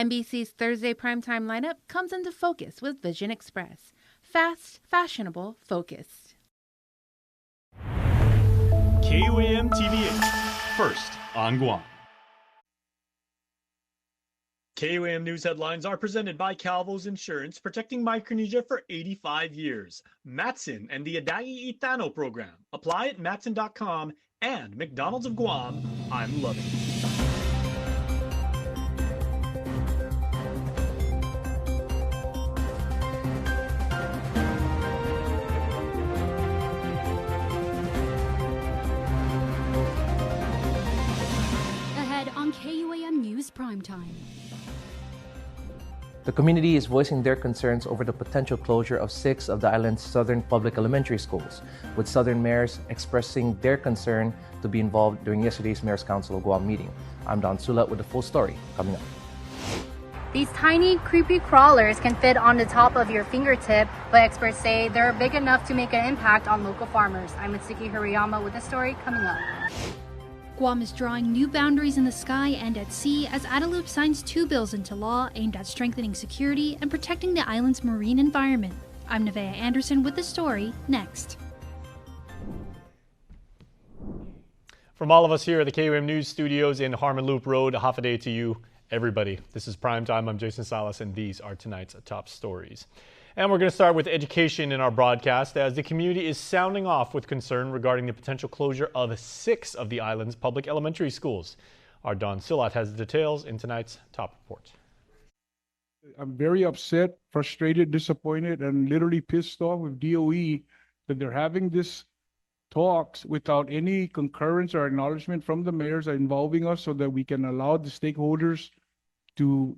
NBC's Thursday primetime lineup comes into focus with Vision Express. Fast, fashionable, focused. KUAM TV8, first on Guam. KUAM News headlines are presented by Calvo's Insurance, protecting Micronesia for 85 years. Matson and the Adai Itano program. Apply at matson.com and McDonald's of Guam. I'm loving it. On KUAM News Primetime. The community is voicing their concerns over the potential closure of 6 of the island's southern public elementary schools, with southern mayors expressing their concern to be involved during yesterday's Mayor's Council of Guam meeting. I'm Don Sulat with the full story coming up. These tiny, creepy crawlers can fit on the top of your fingertip, but experts say they're big enough to make an impact on local farmers. I'm Mitsuki Hirayama with the story coming up. Guam is drawing new boundaries in the sky and at sea as Adelup signs 2 bills into law aimed at strengthening security and protecting the island's marine environment. I'm Nevaeh Anderson with the story next. From all of us here at the KUAM News Studios in Harmon Loop Road, a half a day to you, everybody. This is Primetime. I'm Jason Salas, and these are tonight's top stories. And we're going to start with education in our broadcast, as the community is sounding off with concern regarding the potential closure of 6 of the island's public elementary schools. Our Don Silat has the details in tonight's top report. I'm very upset, frustrated, disappointed, and literally pissed off with DOE that they're having this talks without any concurrence or acknowledgement from the mayors involving us so that we can allow the stakeholders to,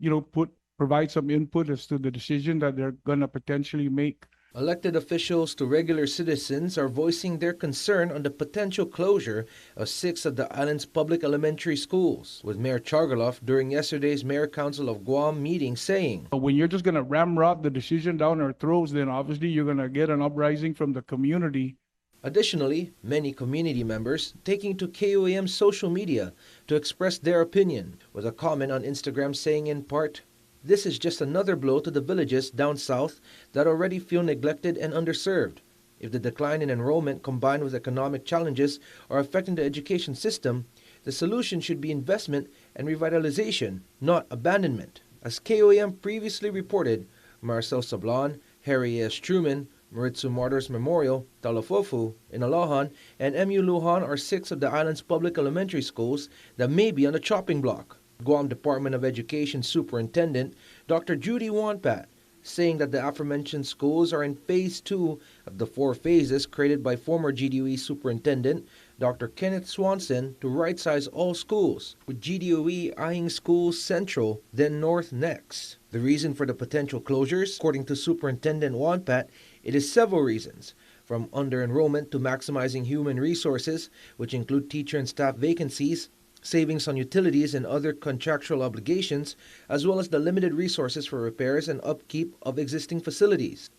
provide some input as to the decision that they're going to potentially make. Elected officials to regular citizens are voicing their concern on the potential closure of 6 of the island's public elementary schools, with Mayor Chargaloff during yesterday's Mayor Council of Guam meeting saying, when you're just going to ramrod the decision down our throats, then obviously you're going to get an uprising from the community. Additionally, many community members taking to KUAM's social media to express their opinion, with a comment on Instagram saying in part, "This is just another blow to the villages down south that already feel neglected and underserved. If the decline in enrollment combined with economic challenges are affecting the education system, the solution should be investment and revitalization, not abandonment." As KUAM previously reported, Marcel Sablan, Harry S. Truman, Maritzu Martyrs Memorial, Talafofu, Inalahan, and MU Lujan are 6 of the island's public elementary schools that may be on the chopping block. Guam Department of Education Superintendent Dr. Judy Wanpat saying that the aforementioned schools are in Phase 2 of the 4 phases created by former GDOE Superintendent Dr. Kenneth Swanson to right-size all schools, with GDOE eyeing schools central, then north next. The reason for the potential closures, according to Superintendent Wanpat, it is several reasons, from under-enrollment to maximizing human resources, which include teacher and staff vacancies, savings on utilities and other contractual obligations, as well as the limited resources for repairs and upkeep of existing facilities.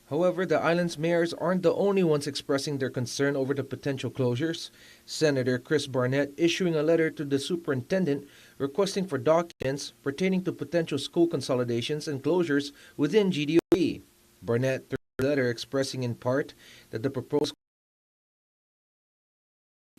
However, the island's mayors aren't the only ones expressing their concern over the potential closures. Senator Chris Barnett issuing a letter to the superintendent requesting for documents pertaining to potential school consolidations and closures within GDOE. Barnett, through a letter expressing in part that the proposed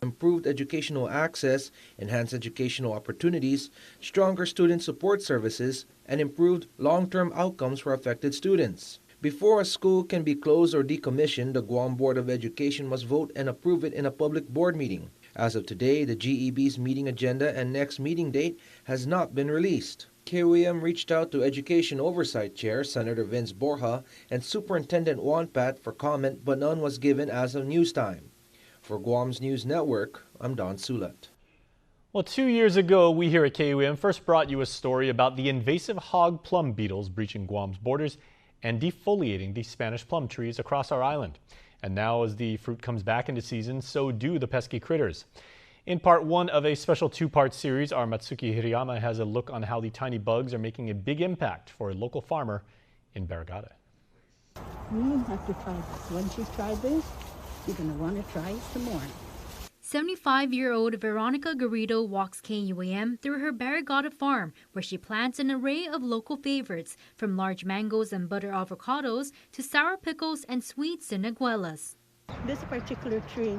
improved educational access, enhanced educational opportunities, stronger student support services, and improved long-term outcomes for affected students. Before a school can be closed or decommissioned, the Guam Board of Education must vote and approve it in a public board meeting. As of today, the GEB's meeting agenda and next meeting date has not been released. KUAM reached out to Education Oversight Chair Senator Vince Borja and Superintendent Wanpat for comment, but none was given as of news time. For Guam's News Network, I'm Don Sulat. Well, 2 years ago, we here at KUAM first brought you a story about the invasive hog plum beetles breaching Guam's borders and defoliating the Spanish plum trees across our island. And now, as the fruit comes back into season, so do the pesky critters. In part 1 of a special 2-part series, our Matsuki Hirayama has a look on how the tiny bugs are making a big impact for a local farmer in Barragata. You have to try this. Once you've tried this, you're going to want to try some more. 75-year-old Veronica Garrido walks KUAM through her Barrigada farm, where she plants an array of local favorites, from large mangoes and butter avocados to sour pickles and sweet siniguelas. This particular tree,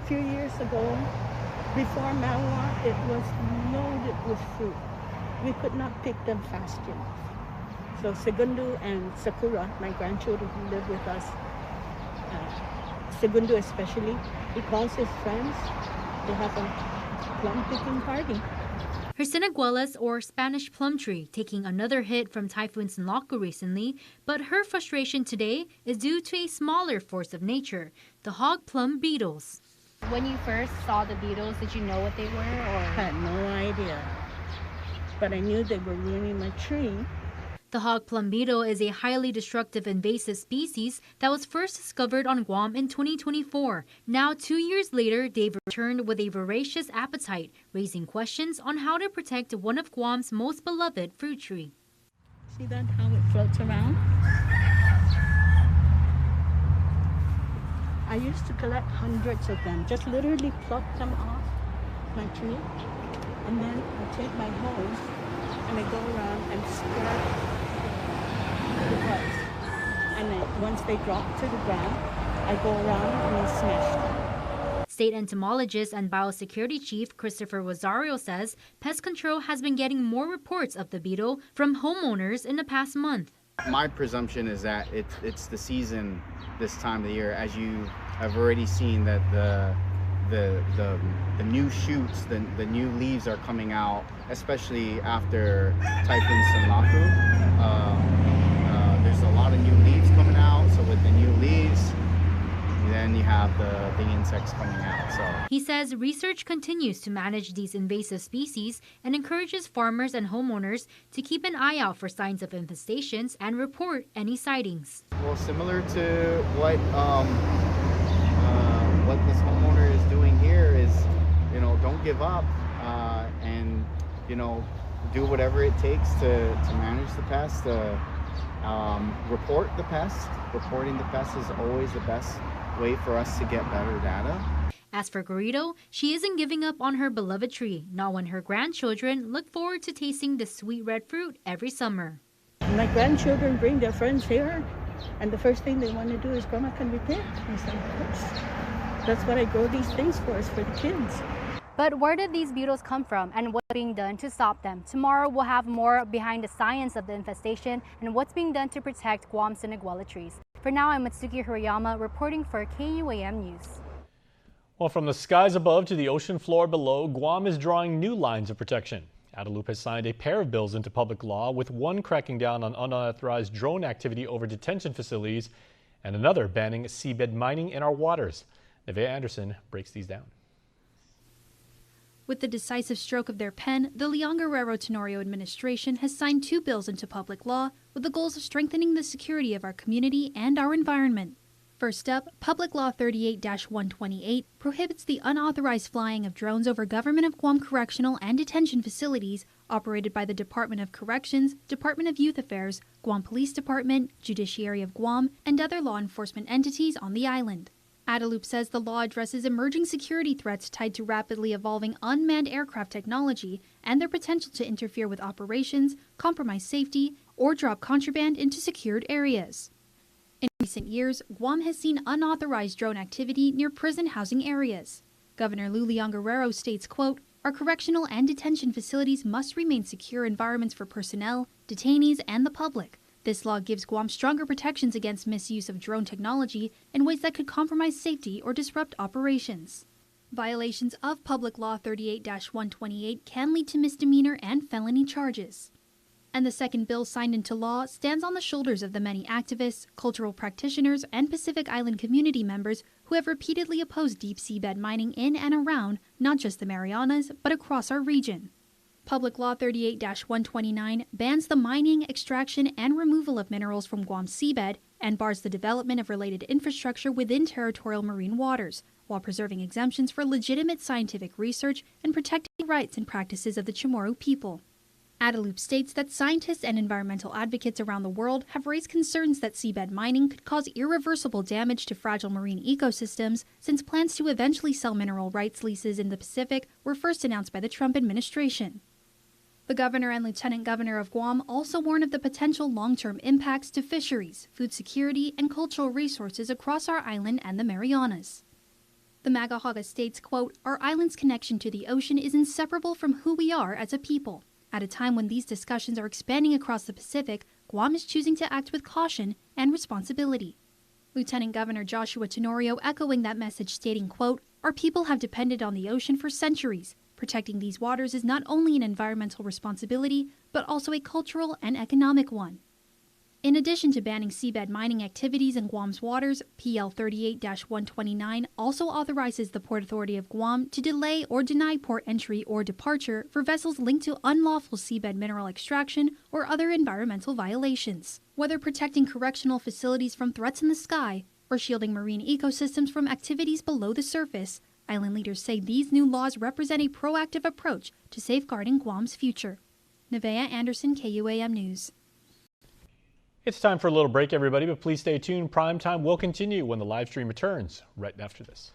a few years ago, before mango, it was loaded with fruit. We could not pick them fast enough. So Segundo and Sakura, my grandchildren who live with us, Segundo especially, he calls his friends. They have a plum picking party. Her siniguelas, or Spanish plum tree, taking another hit from typhoons in Loco recently, but her frustration today is due to a smaller force of nature, the hog plum beetles. When you first saw the beetles, did you know what they were? I had no idea, but I knew they were ruining my tree. The hog plum beetle is a highly destructive invasive species that was first discovered on Guam in 2024. Now, 2 years later, they've returned with a voracious appetite, raising questions on how to protect one of Guam's most beloved fruit tree. See that, how it floats around? I used to collect hundreds of them, just literally pluck them off my tree, and then I take my hose and I go around and scrub the buds. And then once they drop to the ground, I go around and I smash them. State entomologist and biosecurity chief Christopher Rosario says pest control has been getting more reports of the beetle from homeowners in the past month. My presumption is that it's the season this time of the year. As you have already seen, that the new shoots, the new leaves are coming out, especially after Typhoon Senlaku. There's a lot of new leaves coming out, so with the new leaves, then you have the insects coming out. So he says research continues to manage these invasive species and encourages farmers and homeowners to keep an eye out for signs of infestations and report any sightings. Well, similar to what this homeowner is doing here is, don't give up, and do whatever it takes to manage the pest. Report the pest. Reporting the pest is always the best way for us to get better data. As for Garrido, she isn't giving up on her beloved tree, not when her grandchildren look forward to tasting the sweet red fruit every summer. My grandchildren bring their friends here, and the first thing they want to do is, Grandma, can we pick? I said, that's what I grow these things for, is for the kids. But where did these beetles come from and what's being done to stop them? Tomorrow we'll have more behind the science of the infestation and what's being done to protect Guam's siniguela trees. For now, I'm Matsuki Hirayama reporting for KUAM News. Well, from the skies above to the ocean floor below, Guam is drawing new lines of protection. Adelup has signed a pair of bills into public law, with one cracking down on unauthorized drone activity over detention facilities and another banning seabed mining in our waters. Nevaeh Anderson breaks these down. With the decisive stroke of their pen, the Leon Guerrero Tenorio administration has signed 2 bills into public law with the goals of strengthening the security of our community and our environment. First up, Public Law 38-128 prohibits the unauthorized flying of drones over Government of Guam correctional and detention facilities operated by the Department of Corrections, Department of Youth Affairs, Guam Police Department, Judiciary of Guam, and other law enforcement entities on the island. Adelup says the law addresses emerging security threats tied to rapidly evolving unmanned aircraft technology and their potential to interfere with operations, compromise safety, or drop contraband into secured areas. In recent years, Guam has seen unauthorized drone activity near prison housing areas. Governor Leon Guerrero states, quote, "Our correctional and detention facilities must remain secure environments for personnel, detainees, and the public. This law gives Guam stronger protections against misuse of drone technology in ways that could compromise safety or disrupt operations." Violations of Public Law 38-128 can lead to misdemeanor and felony charges. And the second bill signed into law stands on the shoulders of the many activists, cultural practitioners, and Pacific Island community members who have repeatedly opposed deep seabed mining in and around not just the Marianas, but across our region. Public Law 38-129 bans the mining, extraction, and removal of minerals from Guam's seabed and bars the development of related infrastructure within territorial marine waters, while preserving exemptions for legitimate scientific research and protecting the rights and practices of the Chamorro people. Adelup states that scientists and environmental advocates around the world have raised concerns that seabed mining could cause irreversible damage to fragile marine ecosystems, since plans to eventually sell mineral rights leases in the Pacific were first announced by the Trump administration. The governor and lieutenant governor of Guam also warn of the potential long-term impacts to fisheries, food security, and cultural resources across our island and the Marianas. The Magahaga states, quote, "Our island's connection to the ocean is inseparable from who we are as a people. At a time when these discussions are expanding across the Pacific, Guam is choosing to act with caution and responsibility." Lieutenant Governor Joshua Tenorio echoing that message, stating, quote, "Our people have depended on the ocean for centuries. Protecting these waters is not only an environmental responsibility, but also a cultural and economic one." In addition to banning seabed mining activities in Guam's waters, PL 38-129 also authorizes the Port Authority of Guam to delay or deny port entry or departure for vessels linked to unlawful seabed mineral extraction or other environmental violations. Whether protecting correctional facilities from threats in the sky or shielding marine ecosystems from activities below the surface, island leaders say these new laws represent a proactive approach to safeguarding Guam's future. Nevaeh Anderson, KUAM News. It's time for a little break, everybody, but please stay tuned. Prime Time will continue when the live stream returns right after this.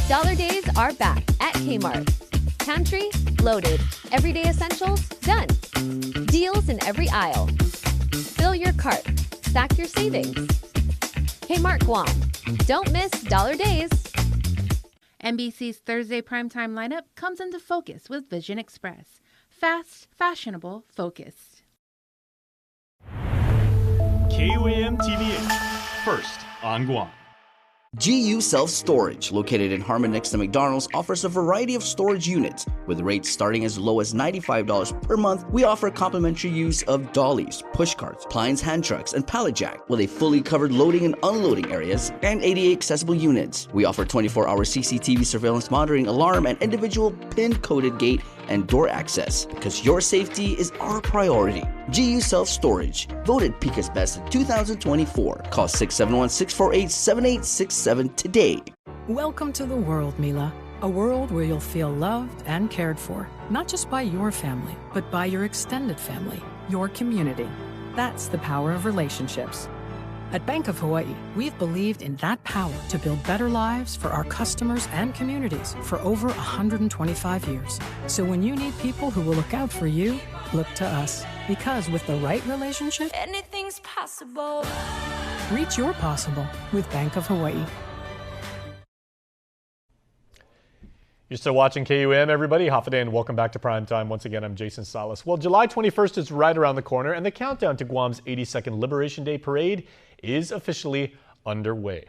Dollar days are back at Kmart. Pantry loaded. Everyday essentials done. Deals in every aisle. Fill your cart. Stack your savings. Kmart Guam. Don't miss Dollar Days. NBC's Thursday primetime lineup comes into focus with Vision Express. Fast, fashionable, focused. KUAM TV8, first on Guam. GU Self Storage, located in Harmon next to McDonald's, offers a variety of storage units. With rates starting as low as $95 per month, we offer complimentary use of dollies, push carts, Pines hand trucks, and pallet jack, with a fully covered loading and unloading areas and ADA accessible units. We offer 24-hour CCTV surveillance monitoring, alarm, and individual pin-coded gate and door access, because your safety is our priority. GU Self Storage, voted Pica's Best in 2024. Call 671-648-7867 today. Welcome to the world, Mila. A world where you'll feel loved and cared for, not just by your family, but by your extended family, your community. That's the power of relationships. At Bank of Hawaii, we've believed in that power to build better lives for our customers and communities for over 125 years. So when you need people who will look out for you, look to us. Because with the right relationship, anything's possible. Reach your possible with Bank of Hawaii. You're still watching KUAM, everybody. Hafa and welcome back to Primetime. Once again, I'm Jason Salas. Well, July 21st is right around the corner, and the countdown to Guam's 82nd Liberation Day Parade is officially underway.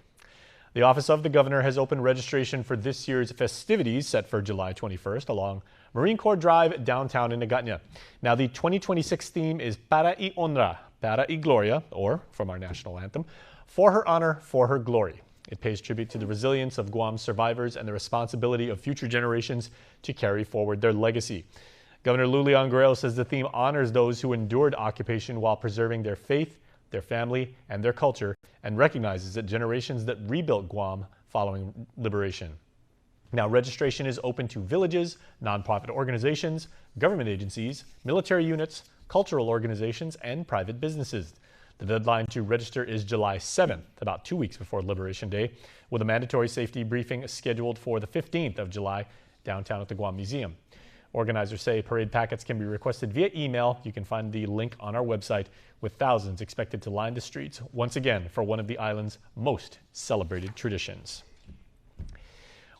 The Office of the Governor has opened registration for this year's festivities set for July 21st along Marine Corps Drive downtown in Naganya. Now, the 2026 theme is Para y Honra, Para y Gloria, or from our national anthem, For Her Honor, For Her Glory. It pays tribute to the resilience of Guam's survivors and the responsibility of future generations to carry forward their legacy. Governor Lulian Guerrero says the theme honors those who endured occupation while preserving their faith, their family, and their culture, and recognizes that generations that rebuilt Guam following liberation. Now, registration is open to villages, nonprofit organizations, government agencies, military units, cultural organizations, and private businesses. The deadline to register is July 7th, about 2 weeks before Liberation Day, with a mandatory safety briefing scheduled for the 15th of July downtown at the Guam Museum. Organizers say parade packets can be requested via email. You can find the link on our website, with thousands expected to line the streets once again for one of the island's most celebrated traditions.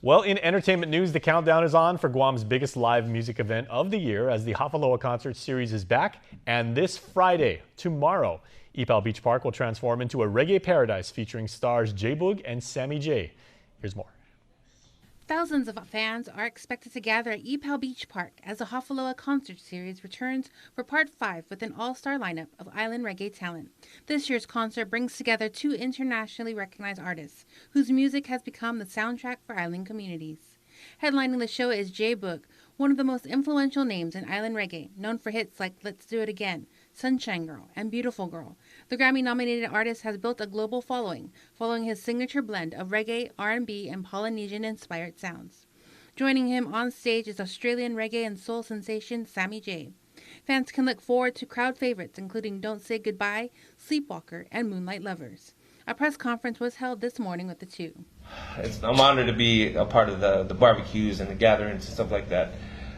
Well, in entertainment news, the countdown is on for Guam's biggest live music event of the year as the Hafaloa Concert Series is back. And this Friday, tomorrow, Ipao Beach Park will transform into a reggae paradise featuring stars J-Boog and Sammy J. Here's more. Thousands of fans are expected to gather at Ipao Beach Park as the Hafaloa Concert Series returns for Part 5 with an all-star lineup of island reggae talent. This year's concert brings together two internationally recognized artists whose music has become the soundtrack for island communities. Headlining the show is J-Boog, one of the most influential names in island reggae, known for hits like Let's Do It Again, Sunshine Girl, and Beautiful Girl. The Grammy-nominated artist has built a global following his signature blend of reggae, R&B, and Polynesian-inspired sounds. Joining him on stage is Australian reggae and soul sensation Sammy J. Fans can look forward to crowd favorites including Don't Say Goodbye, Sleepwalker, and Moonlight Lovers. A press conference was held this morning with the two. I'm honored to be a part of the barbecues and the gatherings and stuff like that.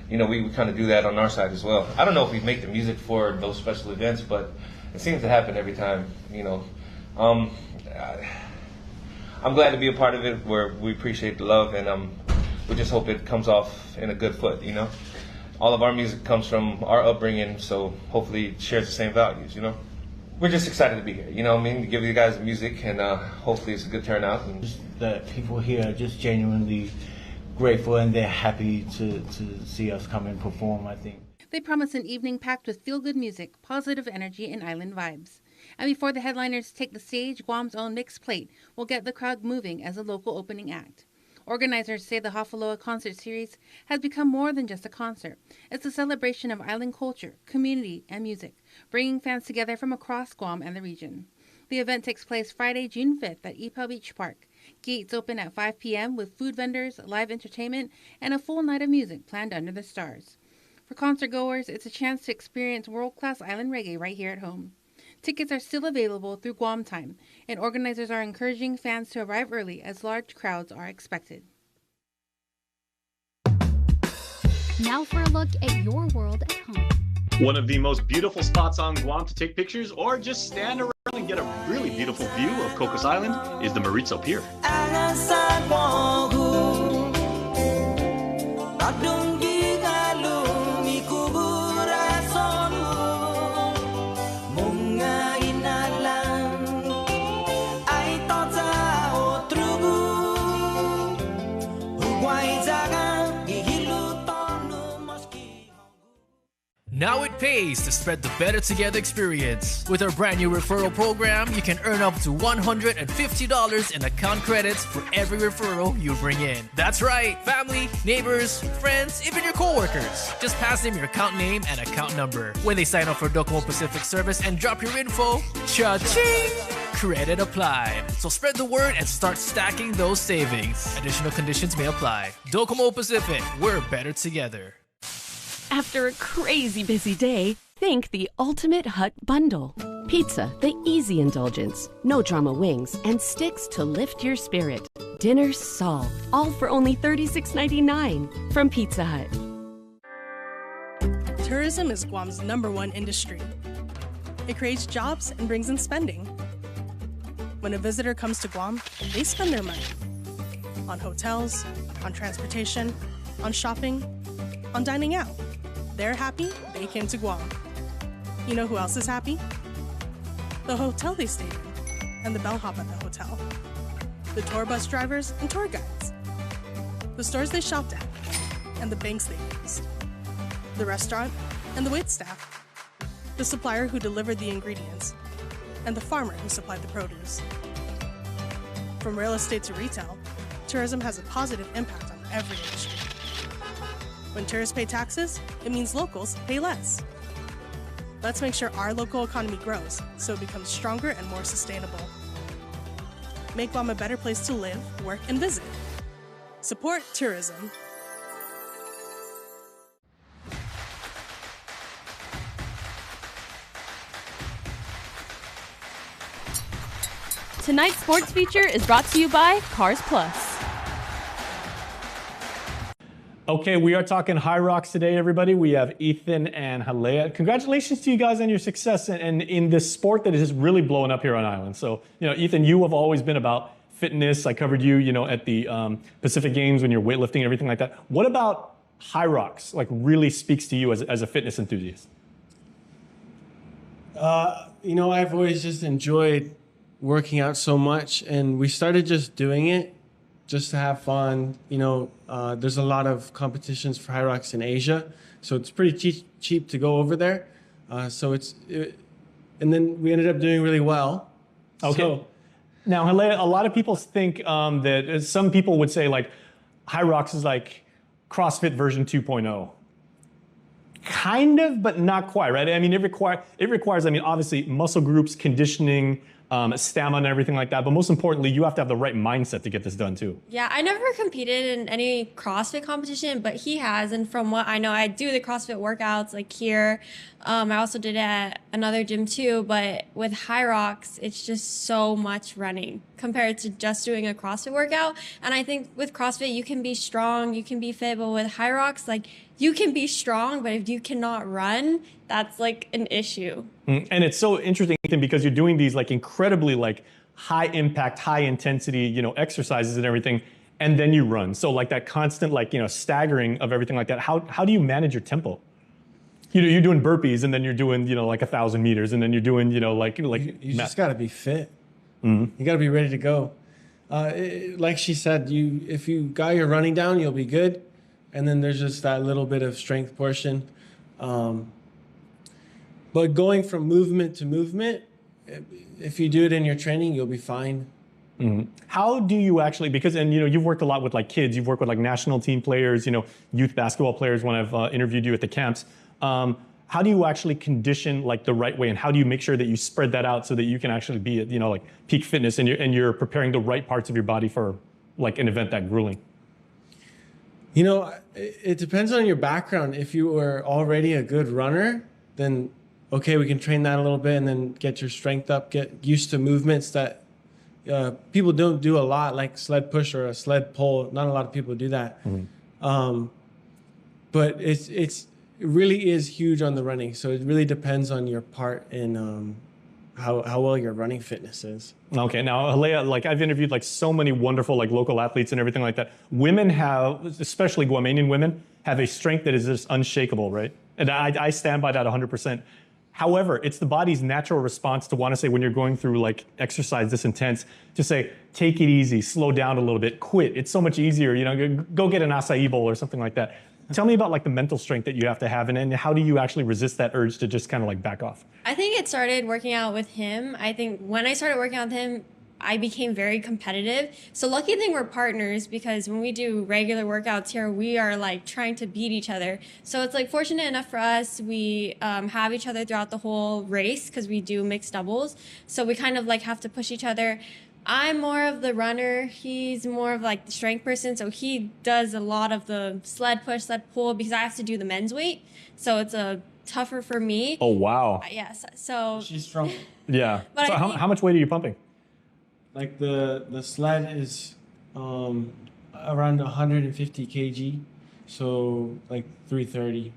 You know, we kind of do that on our side as well. I don't know if we make the music for those special events, but it seems to happen every time, you know. I'm glad to be a part of it where we appreciate the love, and we just hope it comes off in a good foot, you know. All of our music comes from our upbringing, so hopefully it shares the same values, you know. We're just excited to be here, you know what I mean, to give you guys the music, and hopefully it's a good turnout. And the people here are just genuinely grateful, and they're happy to see us come and perform, I think. They promise an evening packed with feel-good music, positive energy, and island vibes. And before the headliners take the stage, Guam's own Mixed Plate will get the crowd moving as a local opening act. Organizers say the Hafaloa Concert Series has become more than just a concert. It's a celebration of island culture, community, and music, bringing fans together from across Guam and the region. The event takes place Friday, June 5th at Ipao Beach Park. Gates open at 5 p.m. with food vendors, live entertainment, and a full night of music planned under the stars. For concert goers, it's a chance to experience world-class island reggae right here at home. Tickets are still available through Guam Time, and organizers are encouraging fans to arrive early as large crowds are expected. Now for a look at your world at home. One of the most beautiful spots on Guam to take pictures or just stand around and get a really beautiful view of Cocos Island is the Maritza Pier. Now it pays to spread the Better Together experience. With our brand new referral program, you can earn up to $150 in account credits for every referral you bring in. That's right, family, neighbors, friends, even your coworkers. Just pass them your account name and account number. When they sign up for Docomo Pacific service and drop your info, cha-ching! Credit applied. So spread the word and start stacking those savings. Additional conditions may apply. Docomo Pacific, we're better together. After a crazy busy day, think the Ultimate Hut Bundle. Pizza, the easy indulgence, no drama wings, and sticks to lift your spirit. Dinner solved, all for only $36.99 from Pizza Hut. Tourism is Guam's #1 industry. It creates jobs and brings in spending. When a visitor comes to Guam, they spend their money on hotels, on transportation, on shopping, on dining out. They're happy they came to Guam. You know who else is happy? The hotel they stayed in, and the bellhop at the hotel. The tour bus drivers and tour guides. The stores they shopped at, and the banks they used. The restaurant and the waitstaff. The supplier who delivered the ingredients, and the farmer who supplied the produce. From real estate to retail, tourism has a positive impact on every industry. When tourists pay taxes, it means locals pay less. Let's make sure our local economy grows so it becomes stronger and more sustainable. Make Guam a better place to live, work, and visit. Support tourism. Tonight's sports feature is brought to you by Cars Plus. Okay, we are talking Hyrox today, everybody. We have Ethan and Halea. Congratulations to you guys on your success and in this sport that is really blowing up here on Island. So, Ethan, you have always been about fitness. I covered you, at the Pacific Games when you're weightlifting and everything like that. What about Hyrox, really speaks to you as a fitness enthusiast? I've always just enjoyed working out so much, and we started just doing it just to have fun. There's a lot of competitions for Hyrox in Asia, so it's pretty cheap to go over there. And then we ended up doing really well. Okay. So, now, Halea, a lot of people think that some people would say Hyrox is like CrossFit version 2.0. Kind of, but not quite, right? I mean, it requires, obviously muscle groups, conditioning, stamina and everything like that. But most importantly, you have to have the right mindset to get this done too. Yeah, I never competed in any CrossFit competition, but he has. And from what I know, I do the CrossFit workouts here. I also did it at another gym too. But with Hyrox, it's just so much running compared to just doing a CrossFit workout. And I think with CrossFit, you can be strong, you can be fit, but with Hyrox, you can be strong, but if you cannot run, that's an issue. And it's so interesting, Ethan, because you're doing these incredibly high impact, high intensity, exercises and everything, and then you run. So that constant staggering of everything like that. How do you manage your tempo? You're doing burpees, and then you're doing 1,000 meters, and then you're doing you just got to be fit. Mm-hmm. You got to be ready to go. Like she said, if you got your running down, you'll be good. And then there's just that little bit of strength portion. But going from movement to movement, if you do it in your training, you'll be fine. Mm-hmm. How do you actually, you've worked a lot with kids, you've worked with national team players, youth basketball players when I've interviewed you at the camps. How do you actually condition the right way, and how do you make sure that you spread that out so that you can actually be at, peak fitness and you're preparing the right parts of your body for an event that grueling? It depends on your background. If you were already a good runner, then okay, we can train that a little bit and then get your strength up, get used to movements that people don't do a lot, like sled push or a sled pull. Not a lot of people do that. Mm-hmm. But it really is huge on the running. So it really depends on your part in how well your running fitness is. Okay, now Halea, I've interviewed so many wonderful local athletes and everything like that. Women have, especially Guamanian women, have a strength that is just unshakable, right? And I stand by that 100%. However, it's the body's natural response to want to say when you're going through exercise this intense, to say, take it easy, slow down a little bit, quit. It's so much easier, go get an acai bowl or something like that. Tell me about the mental strength that you have to have, and how do you actually resist that urge to just kind of back off? I think it started working out with him. I think when I started working out with him, I became very competitive. So lucky thing we're partners, because when we do regular workouts here, we are trying to beat each other. So it's fortunate enough for us, we have each other throughout the whole race because we do mixed doubles. So we kind of have to push each other. I'm more of the runner. He's more of the strength person. So he does a lot of the sled push, sled pull, because I have to do the men's weight. So it's tougher for me. Oh, wow. Yes. So she's strong. Yeah. But so how much weight are you pumping? The sled is around 150 kg. So 330.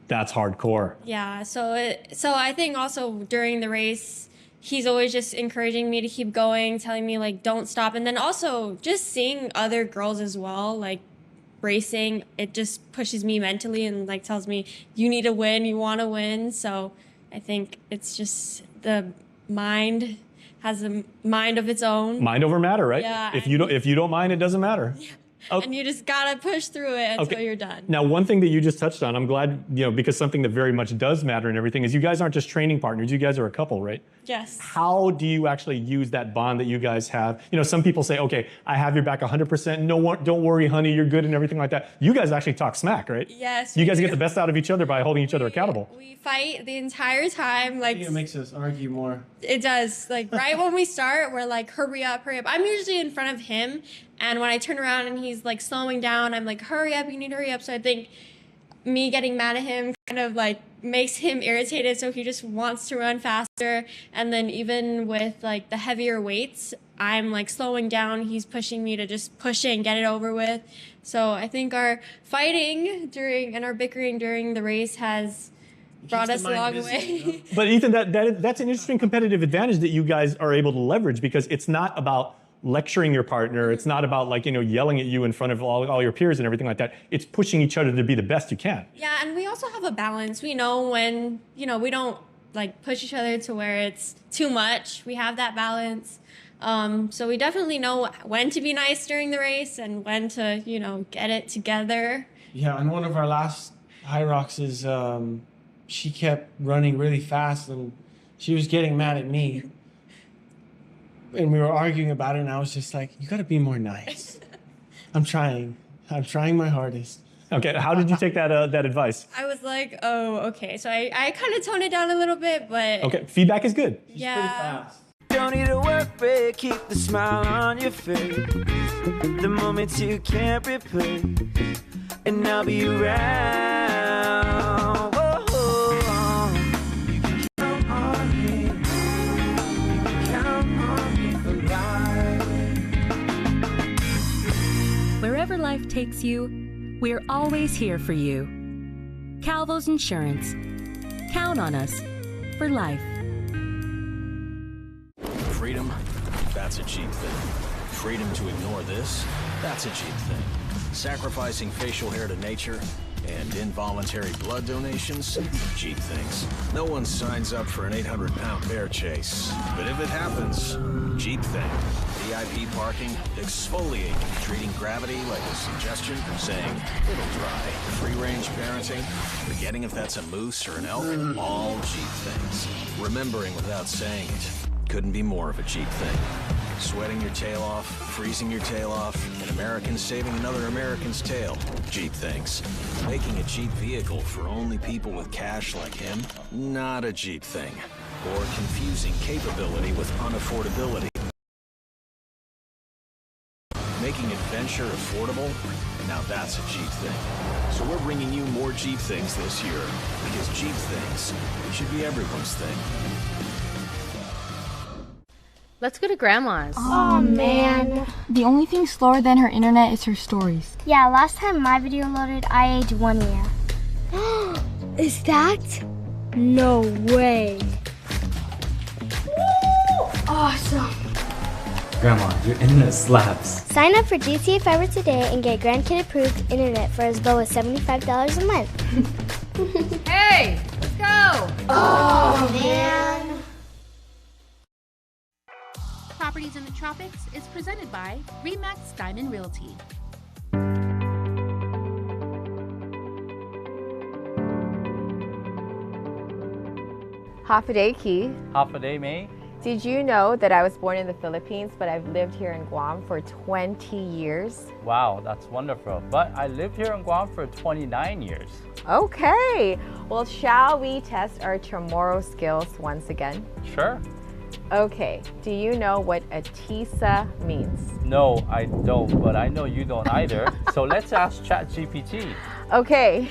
That's hardcore. Yeah. So I think also during the race, he's always just encouraging me to keep going, telling me don't stop. And then also just seeing other girls as well, racing, it just pushes me mentally and tells me you need to win, you want to win. So I think it's just the mind has a mind of its own. Mind over matter, right? Yeah. If you don't mind, it doesn't matter. Yeah. Okay. And you just gotta push through it until you're done. Now, one thing that you just touched on, I'm glad, because something that very much does matter and everything is you guys aren't just training partners, you guys are a couple, right? Yes. How do you actually use that bond that you guys have? Some people say, okay, I have your back 100%. No, don't worry, honey, you're good and everything like that. You guys actually talk smack, right? Yes. You guys get the best out of each other by holding each other accountable. We fight the entire time. I think it makes us argue more. It does. Right when we start, we're hurry up, hurry up. I'm usually in front of him. And when I turn around and he's slowing down, I'm hurry up, you need to hurry up. So I think me getting mad at him kind of makes him irritated, so he just wants to run faster. And then even with like the heavier weights, I'm like slowing down. He's pushing me to just push it and get it over with. So I think our fighting and our bickering during the race has brought us a long way. But Ethan, that's an interesting competitive advantage that you guys are able to leverage, because it's not about lecturing your partner. It's not about like, yelling at you in front of all your peers and everything like that. It's pushing each other to be the best you can. Yeah, and we also have a balance. We know when, we don't like push each other to where it's too much. We have that balance. So we definitely know when to be nice during the race and when to, get it together. Yeah, on one of our last Hyroxes, she kept running really fast and she was getting mad at me. And we were arguing about it, and I was just like, you gotta be more nice. I'm trying my hardest. Okay, how did you take that advice? I was like, oh, okay. So I kind of toned it down a little bit, but... Okay, feedback is good. Yeah. Pretty fast. Don't need a work break, keep the smile on your face. The moments you can't replace, and I'll be around. Whoa. You can count on me. You can count on me for life. Wherever life takes you, we're always here for you. Calvo's Insurance. Count on us for life. Freedom, that's a cheap thing. Freedom to ignore this, that's a cheap thing. Sacrificing facial hair to nature and involuntary blood donations, cheap things. No one signs up for an 800-pound bear chase. But if it happens, cheap thing. VIP parking, exfoliating, treating gravity like a suggestion, saying it'll dry. Free-range parenting, forgetting if that's a moose or an elk, all cheap things. Remembering without saying it. Couldn't be more of a cheap thing. Sweating your tail off, freezing your tail off, and Americans saving another American's tail. Cheap things. Making a cheap vehicle for only people with cash like him? Not a cheap thing. Or confusing capability with unaffordability. Making adventure affordable? Now that's a cheap thing. So we're bringing you more cheap things this year. Because cheap things should be everyone's thing. Let's go to Grandma's. Oh man. The only thing slower than her internet is her stories. Yeah, last time my video loaded, I aged 1 year. Is that? No way. Woo! Awesome. Grandma, your internet slaps. Sign up for GTA Fiber today and get grandkid approved internet for as low as $75 a month. Hey, let's go. Oh man. Properties in the Tropics is presented by Remax Diamond Realty. Half a day, Key. Half a day, May. Did you know that I was born in the Philippines, but I've lived here in Guam for 20 years? Wow, that's wonderful. But I lived here in Guam for 29 years. Okay. Well, shall we test our Chamorro skills once again? Sure. Okay. Do you know what a tisa means? No, I don't, but I know you don't either. So let's ask ChatGPT. Okay.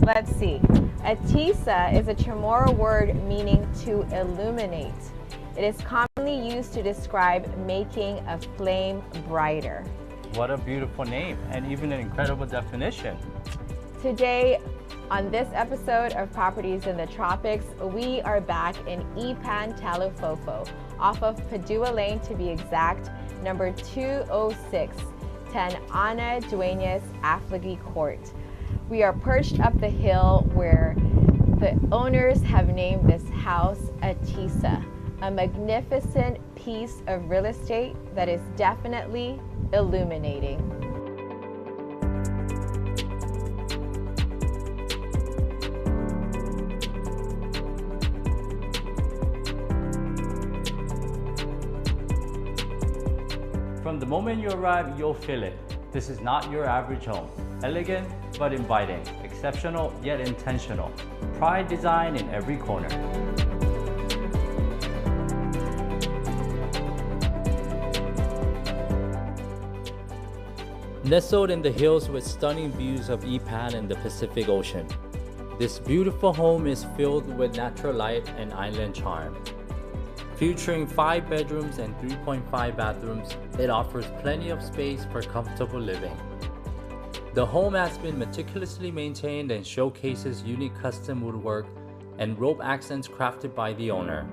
Let's see. A tisa is a Chamorro word meaning to illuminate. It is commonly used to describe making a flame brighter. What a beautiful name, and even an incredible definition. Today, on this episode of Properties in the Tropics, we are back in Ipan Talufofo, off of Padua Lane to be exact, number 206, 10 Ana Dueñas Afflagi Court. We are perched up the hill where the owners have named this house a tisa, a magnificent piece of real estate that is definitely illuminating. From the moment you arrive, you'll feel it. This is not your average home. Elegant but inviting, exceptional yet intentional. Pride design in every corner. Nestled in the hills with stunning views of Ipan and the Pacific Ocean. This beautiful home is filled with natural light and island charm. Featuring 5 bedrooms and 3.5 bathrooms, it offers plenty of space for comfortable living. The home has been meticulously maintained and showcases unique custom woodwork and rope accents crafted by the owner.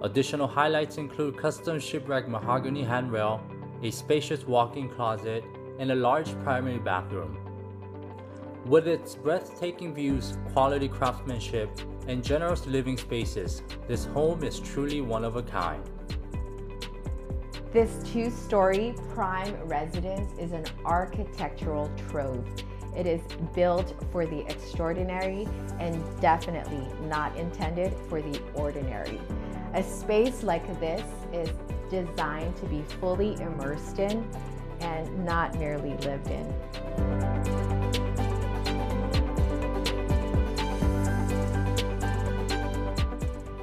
Additional highlights include custom shipwreck mahogany handrail, a spacious walk-in closet, and a large primary bathroom. With its breathtaking views, quality craftsmanship, and generous living spaces, this home is truly one of a kind. This 2-story prime residence is an architectural trove. It is built for the extraordinary and definitely not intended for the ordinary. A space like this is designed to be fully immersed in and not merely lived in.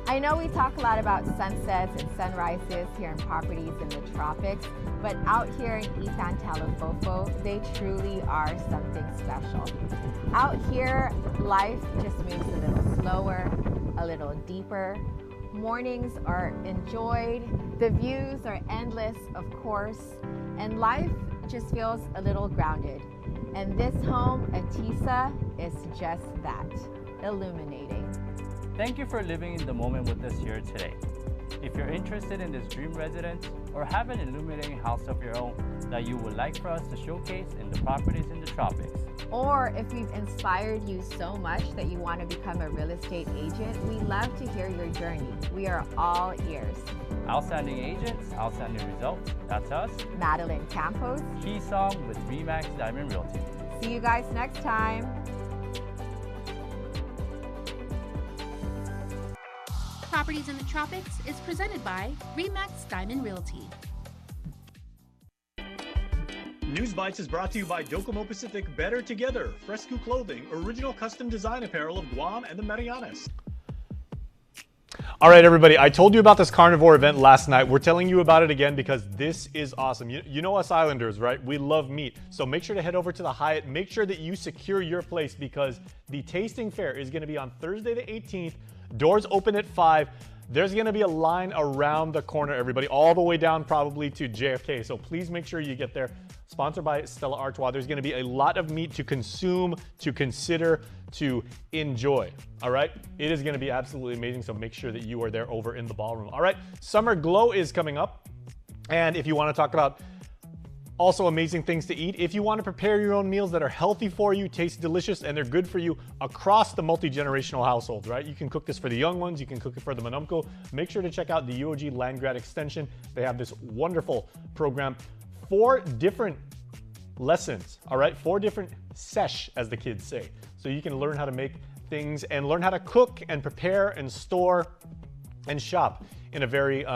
I know we talk a lot about sunsets and sunrises here in properties in the tropics, but out here in Isan Talifofo, they truly are something special. Out here, life just moves a little slower, a little deeper. Mornings are enjoyed, the views are endless, of course, and life just feels a little grounded. And this home, Atisa, is just that, illuminating. Thank you for living in the moment with us here today. If you're interested in this dream residence or have an illuminating house of your own that you would like for us to showcase in the properties in the tropics, or if we've inspired you so much that you want to become a real estate agent, we love to hear your journey. We are all ears. outstanding agents, outstanding results. That's us, Madeline Campos, Key Song with Remax Diamond Realty. See you guys next time. Properties in the Tropics is presented by Remax Diamond Realty. News Bites is brought to you by Docomo Pacific Better Together, Fresco Clothing, original custom design apparel of Guam and the Marianas. All right, everybody, I told you about this carnivore event last night. We're telling you about it again because this is awesome. You know us Islanders, right? We love meat. So make sure to head over to the Hyatt. Make sure that you secure your place because the tasting fair is going to be on Thursday the 18th. Doors open at 5. There's going to be a line around the corner, everybody, all the way down probably to JFK. So please make sure you get there. Sponsored by Stella Artois. There's going to be a lot of meat to consume, to consider, to enjoy. All right? It is going to be absolutely amazing. So make sure that you are there over in the ballroom. All right? Summer Glow is coming up. And if you want to talk about also amazing things to eat, if you want to prepare your own meals that are healthy for you, taste delicious, and they're good for you across the multi-generational household, right? You can cook this for the young ones, you can cook it for the manumko. Make sure to check out the UOG Land Grant Extension. They have this wonderful program. 4 different lessons, all right? 4 different sesh, as the kids say. So you can learn how to make things and learn how to cook and prepare and store and shop in a very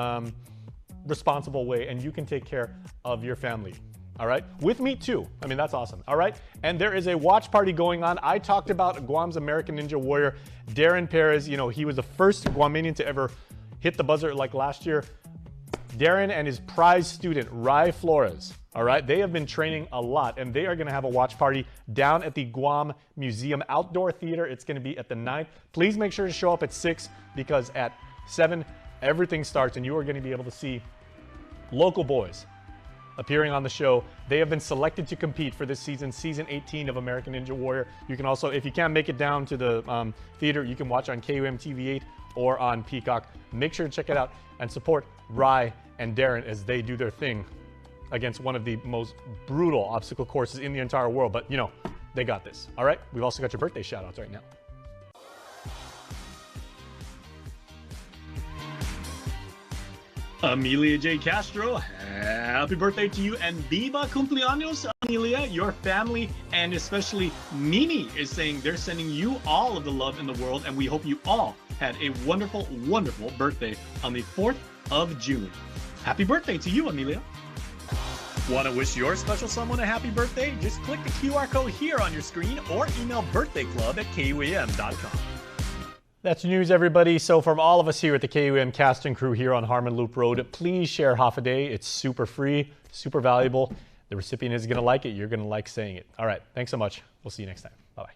responsible way, and you can take care of your family. All right, with me too. I mean, that's awesome. All right, and there is a watch party going on. I talked about Guam's American Ninja Warrior, Darren Perez. You know, he was the first Guamanian to ever hit the buzzer like last year. Darren and his prize student, Rai Flores, all right, they have been training a lot, and they are going to have a watch party down at the Guam Museum Outdoor Theater. It's going to be at the 9th. Please make sure to show up at 6 because at 7, everything starts, and you are going to be able to see local boys appearing on the show. They have been selected to compete for this season, season 18 of American Ninja Warrior. You can also, if you can't make it down to the theater, you can watch on KUAM TV8 or on Peacock. Make sure to check it out and support Rai and Darren as they do their thing against one of the most brutal obstacle courses in the entire world. But, you know, they got this. All right? We've also got your birthday shout-outs right now. Amelia J. Castro, happy birthday to you, and viva cumpleaños, Amelia. Your family and especially Mimi is saying they're sending you all of the love in the world, and we hope you all had a wonderful, wonderful birthday on the 4th of June. Happy birthday to you, Amelia. Want to wish your special someone a happy birthday? Just click the QR code here on your screen or email birthdayclub@kuam.com. That's news, everybody. So from all of us here at the KUAM cast and crew here on Harmon Loop Road, please share half a day. It's super free, super valuable. The recipient is going to like it. You're going to like saying it. All right. Thanks so much. We'll see you next time. Bye-bye.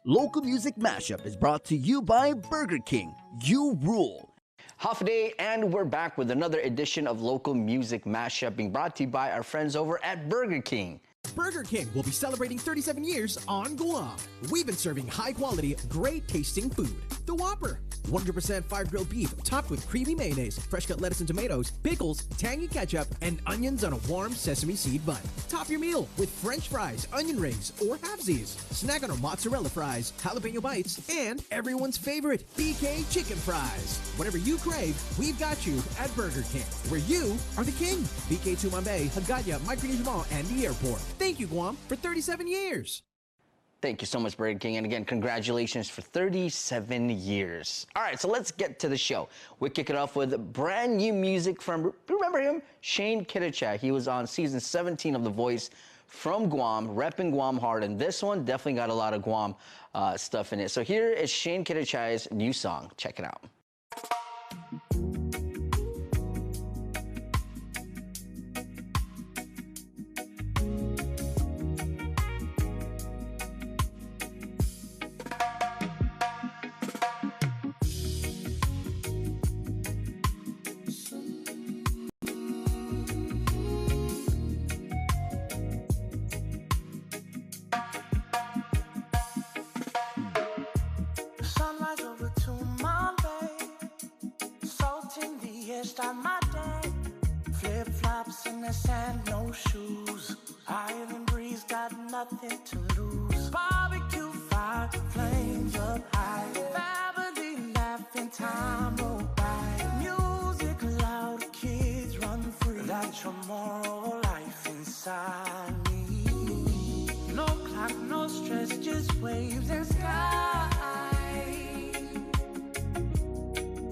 Local Music Mashup is brought to you by Burger King. You rule. Half a day, and we're back with another edition of Local Music Mashup, being brought to you by our friends over at Burger King. Burger King will be celebrating 37 years on Guam. We've been serving high-quality, great-tasting food. The Whopper, 100% fire-grilled beef topped with creamy mayonnaise, fresh-cut lettuce and tomatoes, pickles, tangy ketchup, and onions on a warm sesame seed bun. Top your meal with French fries, onion rings, or halvesies. Snack on our mozzarella fries, jalapeno bites, and everyone's favorite, BK chicken fries. Whatever you crave, we've got you at Burger King, where you are the king. BK Tumambay, Hagaya, Micronesia Mall, and the airport. Thank you, Guam, for 37 years. Thank you so much, Burger King. And again, congratulations for 37 years. All right, so let's get to the show. We kick it off with brand new music from, remember him? Shane Kittichak. He was on season 17 of The Voice from Guam, repping Guam hard. And this one definitely got a lot of Guam stuff in it. So here is Shane Kittichak's new song. Check it out. Sunrise over to my bay, salt in the air, start my day. Flip flops in the sand, no shoes. Island breeze, got nothing to lose. Barbecue fire, flames up high. Family laughing, time roll by. Music loud, kids run free. That's your moral life inside me. No clock, no stress, just waves and sky.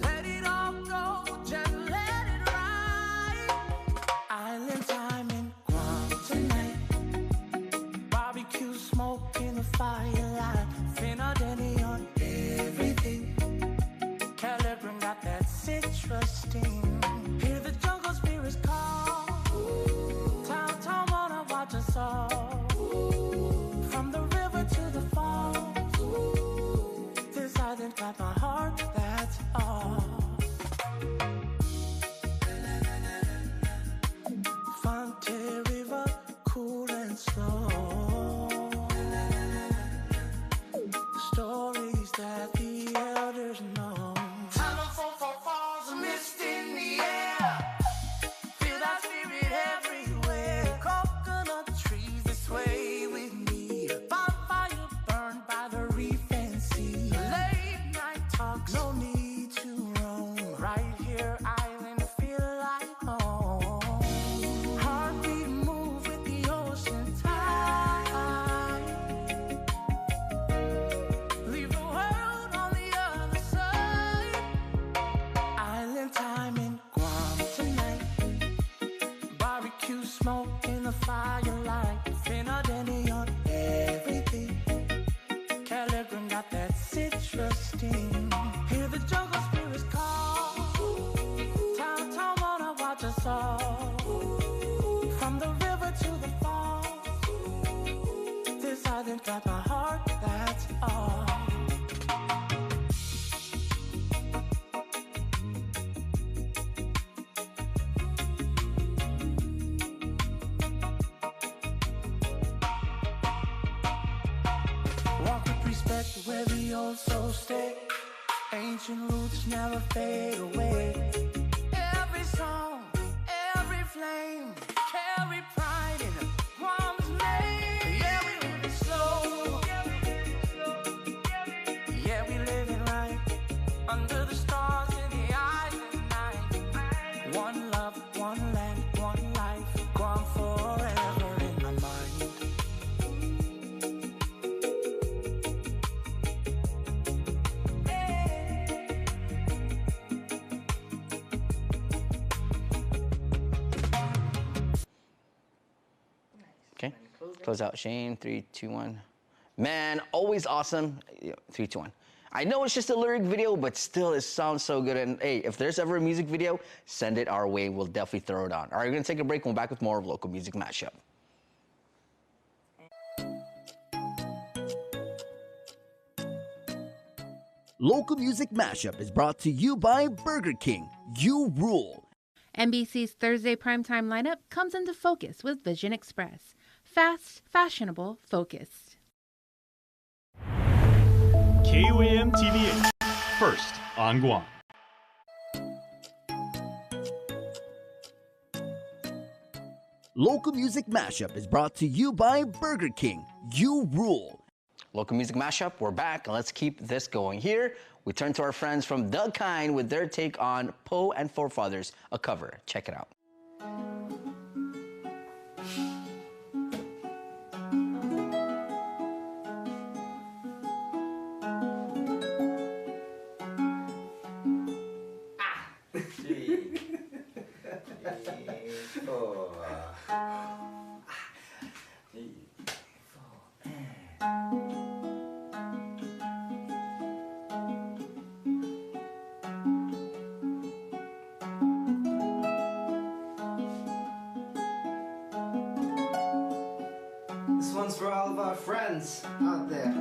Let it all go, just let it ride. Island time in Guam tonight. Barbecue smoke in the firelight. Finna Denny on everything. Caliburn got that citrus sting. Hear the jungle spirits call. Town wanna watch us all. From the river to the falls. This island got my heart, that's all. Fonte River, cool and slow. Stories that the elders know. Telephone for falls, mist in the air. Feel that spirit everywhere. Coconut trees that sway with me. Bonfire burned by the reef and sea. Late night talks, no need to roam. Right here, island, feel like home. Heartbeat move with the ocean tide. Leave the world on the other side. Island time in Guam tonight. Barbecue smoke in the firelight. Finna Denny on everything. Caliburn got that citrus sting. Hear the jungle spirits call. Town wanna watch us all. From the river to the falls. This island got my heart, that's all. Walk with respect where the old souls stay. Ancient roots never fade away. Every song, every flame, carry pride in Guam's name. Yeah, we live it slow. Yeah, we live it right. Under the stars in the island night. One love, one land, one life. Guam forever in my mind. Okay, close out Shane, 3, 2, 1. Man, always awesome. 3, 2, 1. I know it's just a lyric video, but still it sounds so good. And hey, if there's ever a music video, send it our way. We'll definitely throw it on. All right, we're gonna take a break. We'll be back with more of Local Music Mashup. Local Music Mashup is brought to you by Burger King. You rule. NBC's Thursday primetime lineup comes into focus with Vision Express. Fast, fashionable, focused. KUAM TVH, first on Guam. Local Music Mashup is brought to you by Burger King. You rule. Local Music Mashup, we're back, and let's keep this going. Here, we turn to our friends from The Kind with their take on Poe and Forefathers, a cover. Check it out. This one's for all of our friends out there.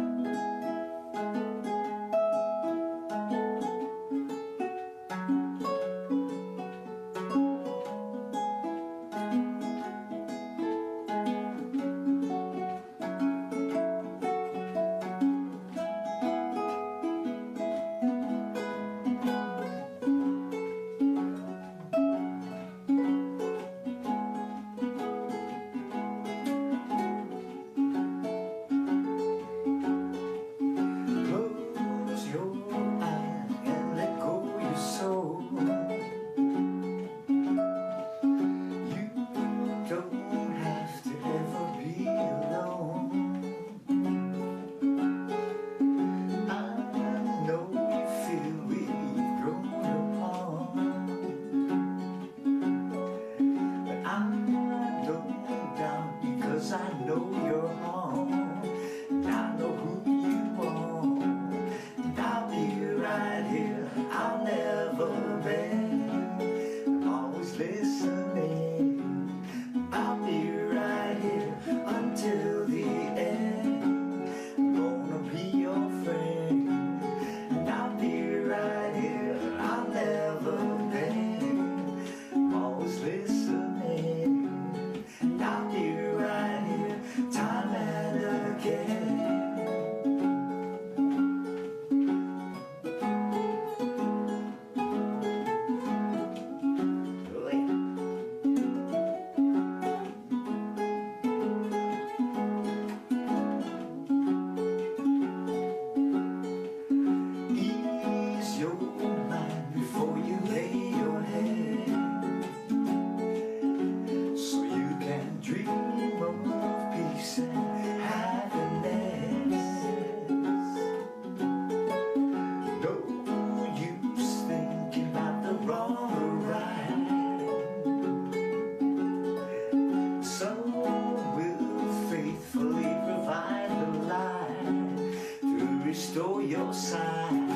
Restore your sight.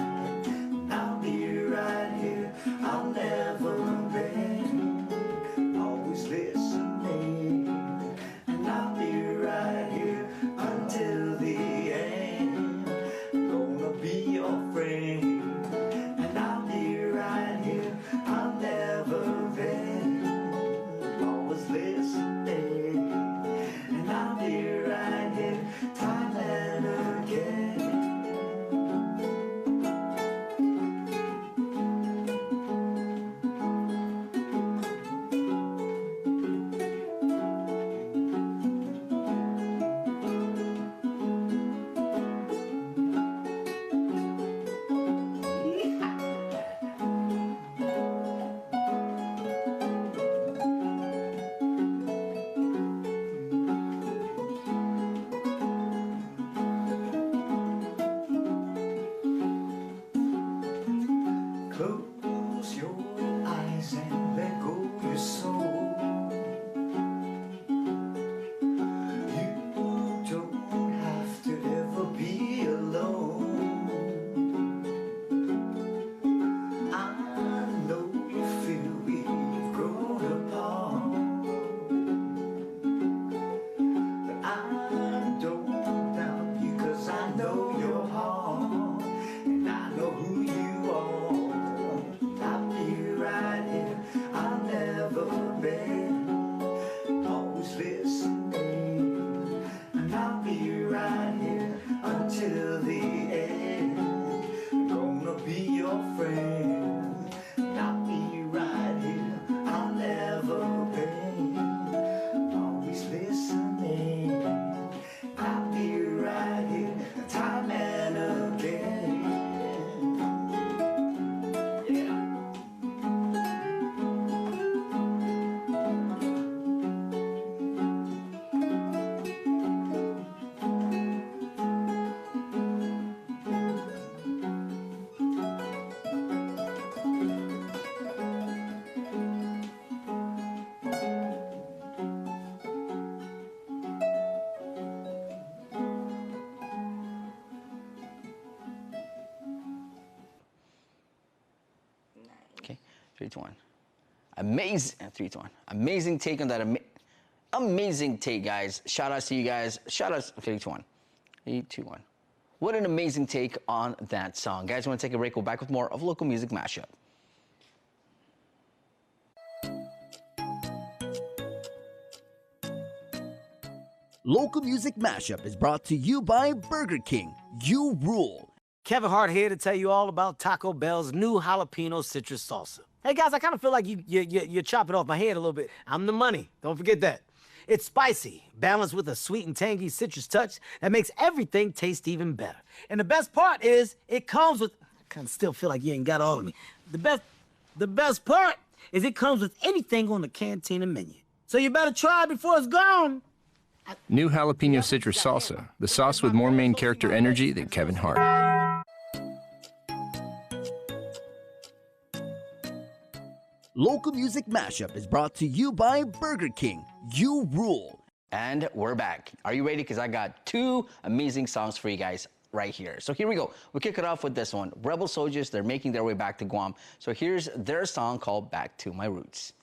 I'll be right here. I'll never bend. Always listening. And I'll be right here until the end. Gonna be your friend. And I'll be right here. I'll never bend. Always listening. And I'll be right here time and again. till the end. Gonna be your friend. Not be right here, I'll never bend. Always listening. I'll be right here, time and again. Yeah. Okay, 3, 2, 1. Amazing, 3, 2, 1. Amazing take on that. Amazing take, guys. Shout outs to you guys. Shout outs, 3, 2, 1. 3, 2, 1. What an amazing take on that song. Guys, want to take a break? We'll back with more of Local Music Mashup. Local Music Mashup is brought to you by Burger King. You rule. Kevin Hart here to tell you all about Taco Bell's new jalapeno citrus salsa. Hey guys, I kind of feel like you're chopping off my head a little bit. I'm the money, don't forget that. It's spicy, balanced with a sweet and tangy citrus touch that makes everything taste even better. And the best part is, it comes with, I kind of still feel like you ain't got all of me. The best part is it comes with anything on the Cantina menu. So you better try it before it's gone. New jalapeno citrus salsa, the sauce with more main character energy than Kevin Hart. Local Music Mashup is brought to you by Burger King. You rule. And we're back. Are you ready? Because I got 2 amazing songs for you guys right here. So here we go. We'll kick it off with this one. Rebel Soldiers, they're making their way back to Guam. So here's their song called Back to My Roots.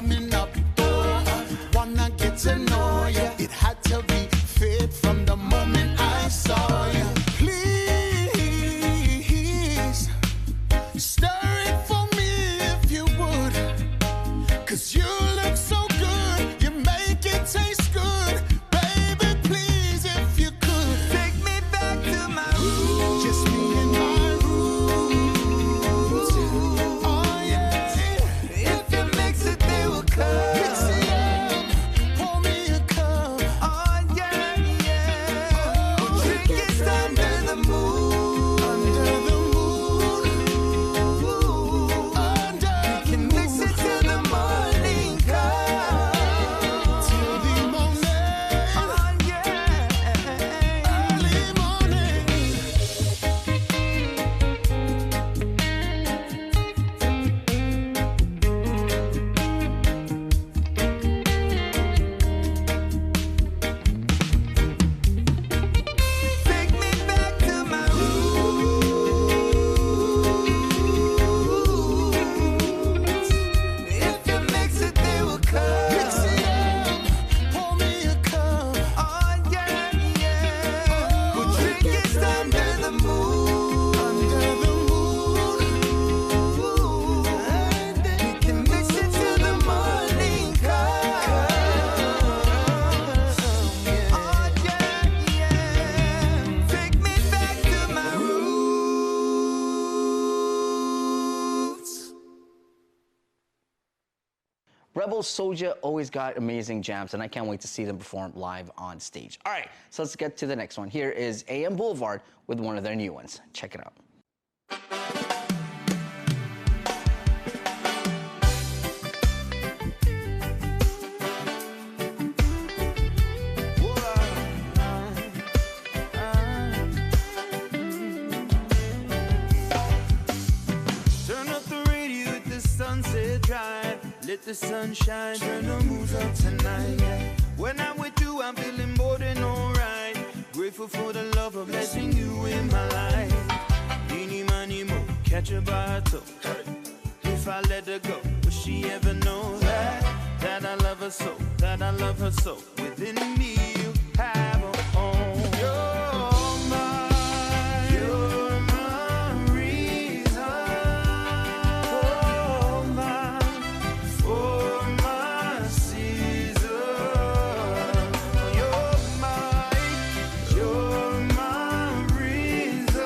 warming up. Wanna get to know ya. It had to be fit from the moment I saw ya. Please stir it for me if you would. 'Cause you look so good, you make it taste good. Baby, please, if you could, take me back to my roots. Just me and my roots. Oh yeah. If you mix it, they will come. Rebel Soulja always got amazing jams, and I can't wait to see them perform live on stage. All right, so let's get to the next one. Here is AM Boulevard with one of their new ones. Check it out. Let the sun shine, turn the moves up tonight. When I'm with you, I'm feeling more than alright. Grateful for the love of blessing you in my life. Eeny, money, mo, catch her by her toe. If I let her go, will she ever know that I love her so, that I love her so? Within me, you have a home. You're my reason. For my season, you're my reason.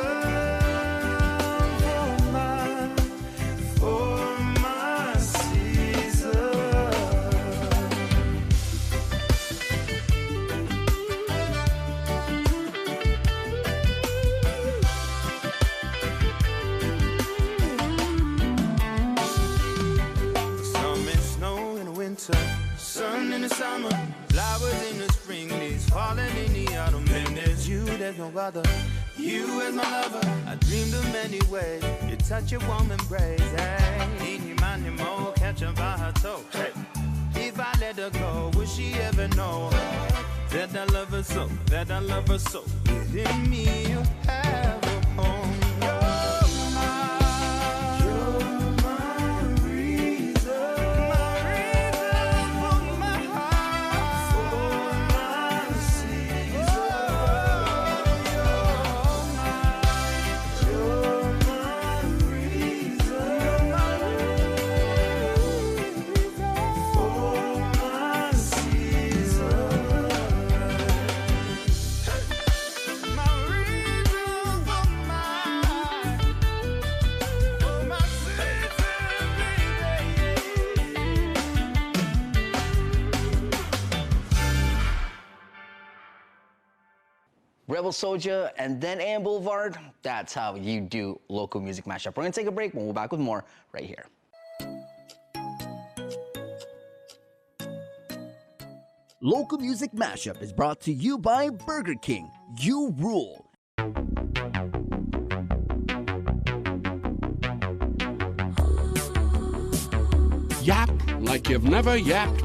For my season. Some and snow in the winter, sun in the summer, flowers in the spring, leaves falling in the autumn. Then there's you, there's no other. You as my lover, I dreamed of many ways. You touch a warm embrace, hey. Eeny, miny, mo, catch her by her toe, hey. If I let her go, will she ever know that I love her so, that I love her so? Within me you have a home. Rebel Soulja and then AM Boulevard. That's how you do local music mashup. We're gonna take a break. We'll be back with more right here. Local Music Mashup is brought to you by Burger King. You rule. Yap like you've never yapped